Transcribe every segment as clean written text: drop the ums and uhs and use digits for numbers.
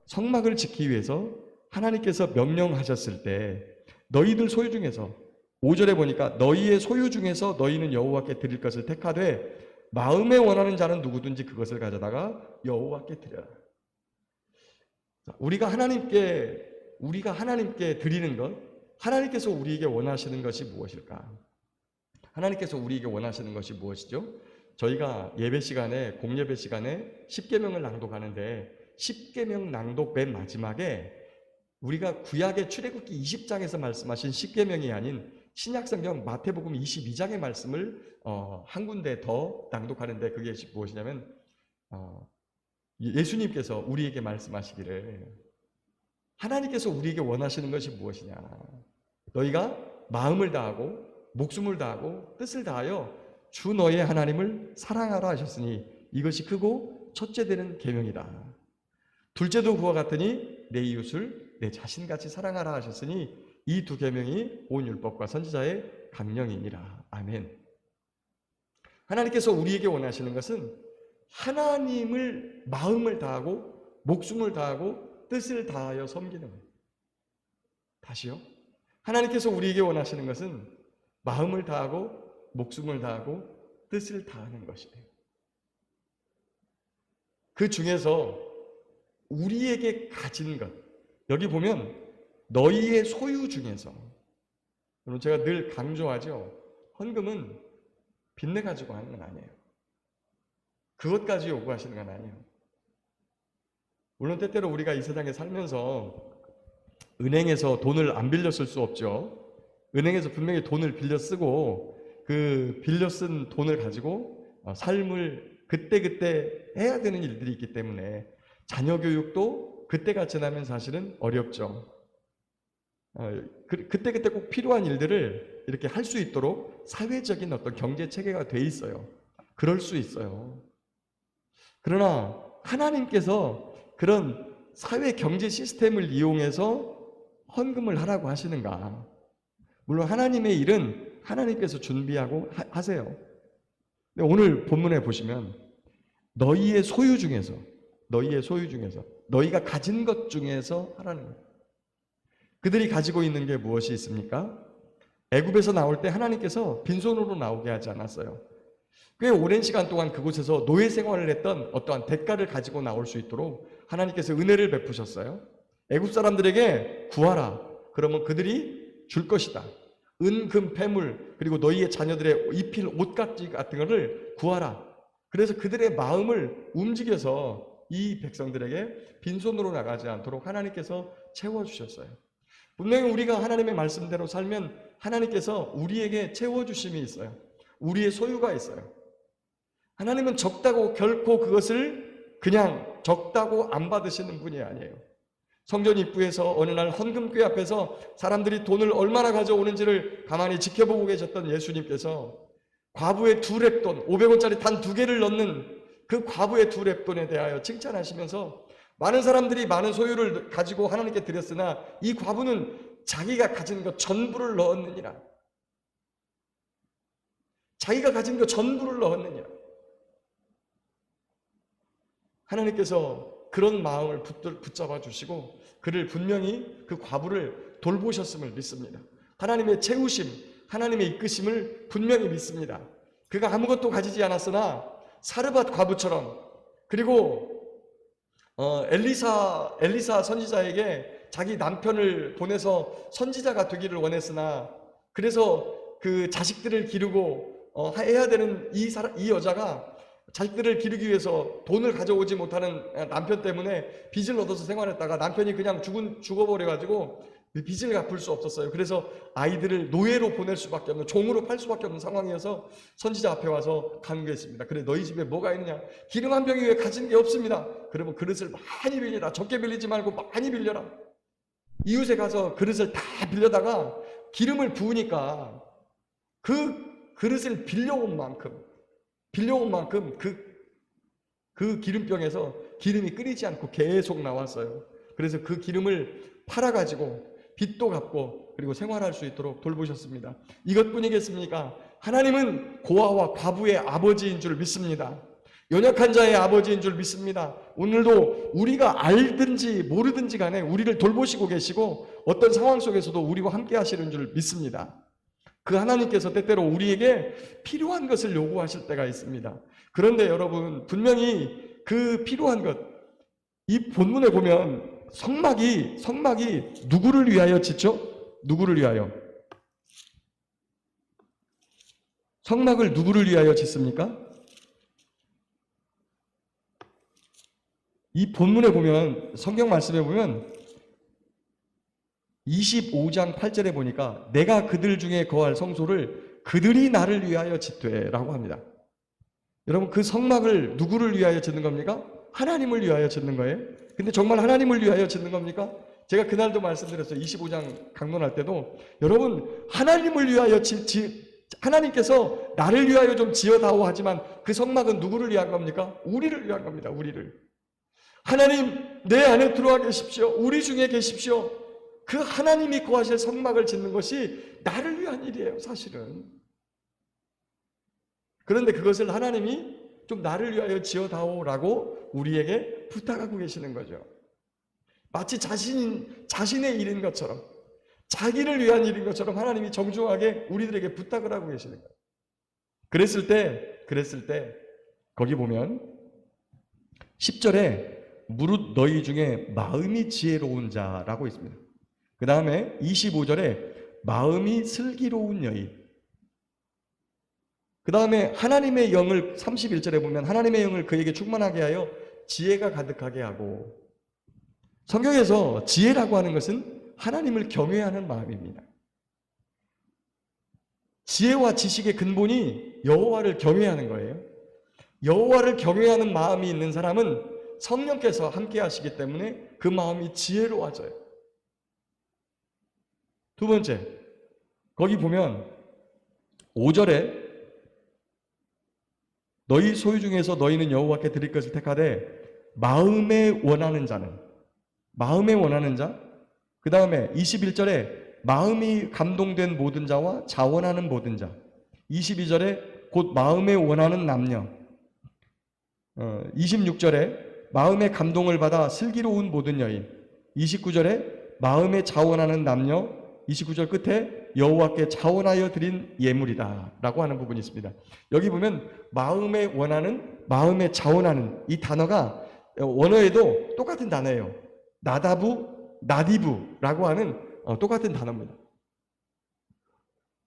성막을 짓기 위해서 하나님께서 명령하셨을 때 너희들 소유 중에서 5절에 보니까 너희의 소유 중에서 너희는 여호와께 드릴 것을 택하되 마음에 원하는 자는 누구든지 그것을 가져다가 여호와께 드려라. 우리가 하나님께 드리는 것, 하나님께서 우리에게 원하시는 것이 무엇일까? 하나님께서 우리에게 원하시는 것이 무엇이죠? 저희가 예배 시간에, 공예배 시간에 십계명을 낭독하는데 십계명 낭독 맨 마지막에 우리가 구약의 출애굽기 20장에서 말씀하신 십계명이 아닌 신약성경 마태복음 22장의 말씀을 한 군데 더 낭독하는데 그게 무엇이냐면 예수님께서 우리에게 말씀하시기를 하나님께서 우리에게 원하시는 것이 무엇이냐? 너희가 마음을 다하고 목숨을 다하고 뜻을 다하여 주 너의 하나님을 사랑하라 하셨으니 이것이 크고 첫째 되는 계명이다. 둘째도 그와 같으니 내 이웃을 내 자신같이 사랑하라 하셨으니 이 두 계명이 온 율법과 선지자의 강령이니라. 아멘. 하나님께서 우리에게 원하시는 것은 하나님을 마음을 다하고 목숨을 다하고 뜻을 다하여 섬기는 거예요. 다시요. 하나님께서 우리에게 원하시는 것은 마음을 다하고 목숨을 다하고 뜻을 다하는 것이에요. 그 중에서 우리에게 가진 것, 여기 보면 너희의 소유 중에서, 여러분 제가 늘 강조하죠. 헌금은 빚내 가지고 하는 건 아니에요. 그것까지 요구하시는 건 아니에요. 물론 때때로 우리가 이 세상에 살면서 은행에서 돈을 안 빌려 쓸 수 없죠. 은행에서 분명히 돈을 빌려 쓰고 그 빌려 쓴 돈을 가지고 삶을 그때그때 해야 되는 일들이 있기 때문에 자녀 교육도 그때가 지나면 사실은 어렵죠. 그때그때 꼭 필요한 일들을 이렇게 할 수 있도록 사회적인 어떤 경제 체계가 돼 있어요. 그럴 수 있어요. 그러나 하나님께서 그런 사회 경제 시스템을 이용해서 헌금을 하라고 하시는가? 물론 하나님의 일은 하나님께서 준비하고 하세요. 근데 오늘 본문에 보시면 너희의 소유 중에서 너희가 가진 것 중에서 하라는 거예요. 그들이 가지고 있는 게 무엇이 있습니까? 애굽에서 나올 때 하나님께서 빈손으로 나오게 하지 않았어요. 꽤 오랜 시간 동안 그곳에서 노예 생활을 했던 어떠한 대가를 가지고 나올 수 있도록 하나님께서 은혜를 베푸셨어요. 애굽 사람들에게 구하라. 그러면 그들이 줄 것이다. 은, 금, 패물, 그리고 너희의 자녀들의 입힐 옷가지 같은 것을 구하라. 그래서 그들의 마음을 움직여서 이 백성들에게 빈손으로 나가지 않도록 하나님께서 채워주셨어요. 분명히 우리가 하나님의 말씀대로 살면 하나님께서 우리에게 채워주심이 있어요. 우리의 소유가 있어요. 하나님은 적다고 결코 그것을 그냥 적다고 안 받으시는 분이 아니에요. 성전 입구에서 어느 날 헌금궤 앞에서 사람들이 돈을 얼마나 가져오는지를 가만히 지켜보고 계셨던 예수님께서 과부의 2렙돈, 500원짜리 단 2개를 넣는 그 과부의 2렙돈에 대하여 칭찬하시면서 많은 사람들이 많은 소유를 가지고 하나님께 드렸으나 이 과부는 자기가 가진 것 전부를 넣었느니라. 자기가 가진 것 전부를 넣었느니라. 하나님께서 그런 마음을 붙잡아 주시고 그를 분명히 그 과부를 돌보셨음을 믿습니다. 하나님의 채우심, 하나님의 이끄심을 분명히 믿습니다. 그가 아무것도 가지지 않았으나 사르밧 과부처럼, 그리고 엘리사 선지자에게 자기 남편을 보내서 선지자가 되기를 원했으나 그래서 그 자식들을 기르고 해야 되는 이 여자가 자식들을 기르기 위해서 돈을 가져오지 못하는 남편 때문에 빚을 얻어서 생활했다가 남편이 그냥 죽어버려가지고 빚을 갚을 수 없었어요. 그래서 아이들을 노예로 보낼 수밖에 없는, 종으로 팔 수밖에 없는 상황이어서 선지자 앞에 와서 간구했습니다. 그래, 너희 집에 뭐가 있느냐? 기름 한 병이 왜 가진 게 없습니다. 그러면 그릇을 많이 빌려라. 적게 빌리지 말고 많이 빌려라. 이웃에 가서 그릇을 다 빌려다가 기름을 부으니까 그 그릇을 빌려온 만큼 그 기름병에서 기름이 끓이지 않고 계속 나왔어요. 그래서 그 기름을 팔아가지고 빚도 갚고 그리고 생활할 수 있도록 돌보셨습니다. 이것뿐이겠습니까? 하나님은 고아와 과부의 아버지인 줄 믿습니다. 연약한 자의 아버지인 줄 믿습니다. 오늘도 우리가 알든지 모르든지 간에 우리를 돌보시고 계시고 어떤 상황 속에서도 우리와 함께 하시는 줄 믿습니다. 그 하나님께서 때때로 우리에게 필요한 것을 요구하실 때가 있습니다. 그런데 여러분, 분명히 그 필요한 것, 이 본문에 보면 성막이 누구를 위하여 짓죠? 누구를 위하여? 성막을 누구를 위하여 짓습니까? 이 본문에 보면, 성경 말씀에 보면 25장 8절에 보니까 내가 그들 중에 거할 성소를 그들이 나를 위하여 짓되 라고 합니다. 여러분, 그 성막을 누구를 위하여 짓는 겁니까? 하나님을 위하여 짓는 거예요. 근데 정말 하나님을 위하여 짓는 겁니까? 제가 그날도 말씀드렸어요. 25장 강론할 때도 여러분, 하나님을 위하여 하나님께서 나를 위하여 좀 지어다오 하지만 그 성막은 누구를 위한 겁니까? 우리를 위한 겁니다. 우리를. 하나님, 내 안에 들어와 계십시오. 우리 중에 계십시오. 그 하나님이 거하실 성막을 짓는 것이 나를 위한 일이에요, 사실은. 그런데 그것을 하나님이 좀 나를 위하여 지어다오라고 우리에게 부탁하고 계시는 거죠. 마치 자신의 일인 것처럼, 자기를 위한 일인 것처럼 하나님이 정중하게 우리들에게 부탁을 하고 계시는 거예요. 그랬을 때 거기 보면 10절에 무릇 너희 중에 마음이 지혜로운 자라고 있습니다. 그 다음에 25절에 마음이 슬기로운 여인. 그 다음에 하나님의 영을 31절에 보면 하나님의 영을 그에게 충만하게 하여 지혜가 가득하게 하고, 성경에서 지혜라고 하는 것은 하나님을 경외하는 마음입니다. 지혜와 지식의 근본이 여호와를 경외하는 거예요. 여호와를 경외하는 마음이 있는 사람은 성령께서 함께 하시기 때문에 그 마음이 지혜로워져요. 두 번째, 거기 보면 5절에 너희 소유 중에서 너희는 여호와께 드릴 것을 택하되 마음에 원하는 자는, 마음에 원하는 자, 그 다음에 21절에 마음이 감동된 모든 자와 자원하는 모든 자, 22절에 곧 마음에 원하는 남녀, 26절에 마음의 감동을 받아 슬기로운 모든 여인, 29절에 마음에 자원하는 남녀, 29절 끝에 여호와께 자원하여 드린 예물이다 라고 하는 부분이 있습니다. 여기 보면 마음에 원하는, 마음에 자원하는 이 단어가 원어에도 똑같은 단어예요. 나다부, 나디부라고 하는 똑같은 단어입니다.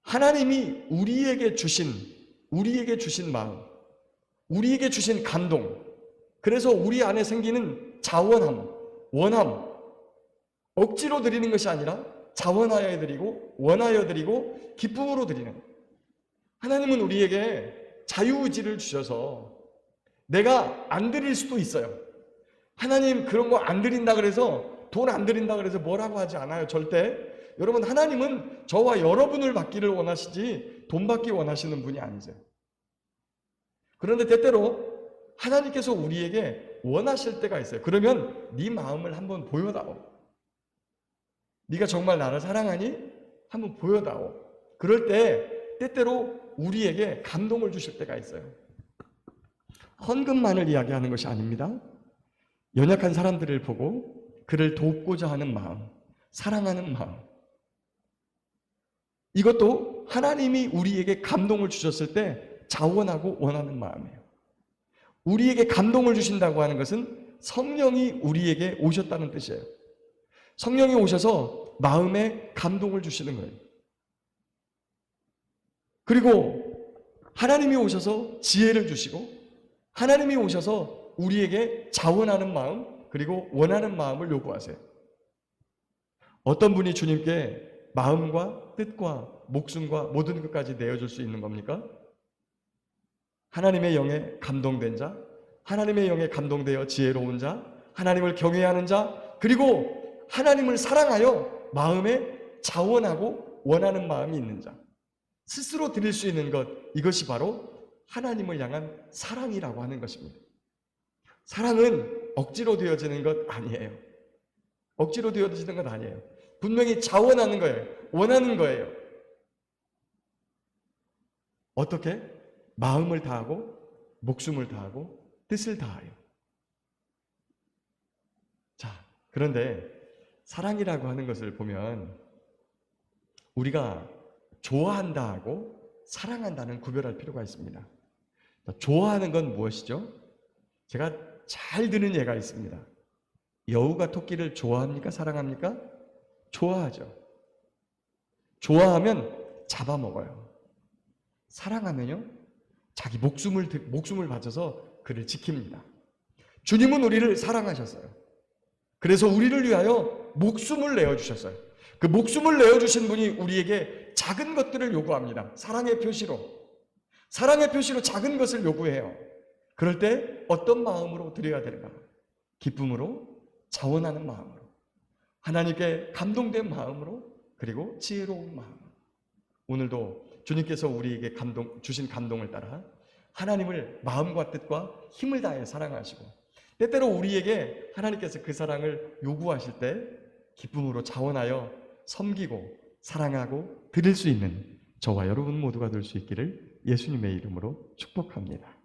하나님이 우리에게 주신 마음, 우리에게 주신 감동, 그래서 우리 안에 생기는 자원함, 원함, 억지로 드리는 것이 아니라 자원하여 드리고 원하여 드리고 기쁨으로 드리는, 하나님은 우리에게 자유의지를 주셔서 내가 안 드릴 수도 있어요. 하나님 그런 거 안 드린다 그래서, 돈 안 드린다 그래서 뭐라고 하지 않아요. 절대. 여러분, 하나님은 저와 여러분을 받기를 원하시지 돈 받기 원하시는 분이 아니세요. 그런데 때때로 하나님께서 우리에게 원하실 때가 있어요. 그러면 네 마음을 한번 보여다오. 네가 정말 나를 사랑하니? 한번 보여다오. 그럴 때 때때로 우리에게 감동을 주실 때가 있어요. 헌금만을 이야기하는 것이 아닙니다. 연약한 사람들을 보고 그를 돕고자 하는 마음, 사랑하는 마음, 이것도 하나님이 우리에게 감동을 주셨을 때 자원하고 원하는 마음이에요. 우리에게 감동을 주신다고 하는 것은 성령이 우리에게 오셨다는 뜻이에요. 성령이 오셔서 마음에 감동을 주시는 거예요. 그리고 하나님이 오셔서 지혜를 주시고, 하나님이 오셔서 우리에게 자원하는 마음, 그리고 원하는 마음을 요구하세요. 어떤 분이 주님께 마음과 뜻과 목숨과 모든 것까지 내어줄 수 있는 겁니까? 하나님의 영에 감동된 자, 하나님의 영에 감동되어 지혜로운 자, 하나님을 경외하는 자, 그리고 하나님을 사랑하여 마음에 자원하고 원하는 마음이 있는 자, 스스로 드릴 수 있는 것, 이것이 바로 하나님을 향한 사랑이라고 하는 것입니다. 사랑은 억지로 되어지는 것 아니에요. 억지로 되어지는 것 아니에요. 분명히 자원하는 거예요. 원하는 거예요. 어떻게? 마음을 다하고, 목숨을 다하고, 뜻을 다하여. 자, 그런데 사랑이라고 하는 것을 보면 우리가 좋아한다 하고 사랑한다는 구별할 필요가 있습니다. 좋아하는 건 무엇이죠? 제가 잘 드는 예가 있습니다. 여우가 토끼를 좋아합니까? 사랑합니까? 좋아하죠. 좋아하면 잡아먹어요. 사랑하면요, 자기 목숨을 바쳐서 그를 지킵니다. 주님은 우리를 사랑하셨어요. 그래서 우리를 위하여 목숨을 내어주셨어요. 그 목숨을 내어주신 분이 우리에게 작은 것들을 요구합니다. 사랑의 표시로. 사랑의 표시로 작은 것을 요구해요. 그럴 때 어떤 마음으로 드려야 되는가? 기쁨으로, 자원하는 마음으로, 하나님께 감동된 마음으로, 그리고 지혜로운 마음으로. 오늘도 주님께서 우리에게 주신 감동을 따라 하나님을 마음과 뜻과 힘을 다해 사랑하시고, 때때로 우리에게 하나님께서 그 사랑을 요구하실 때 기쁨으로 자원하여 섬기고 사랑하고 드릴 수 있는 저와 여러분 모두가 될 수 있기를 예수님의 이름으로 축복합니다.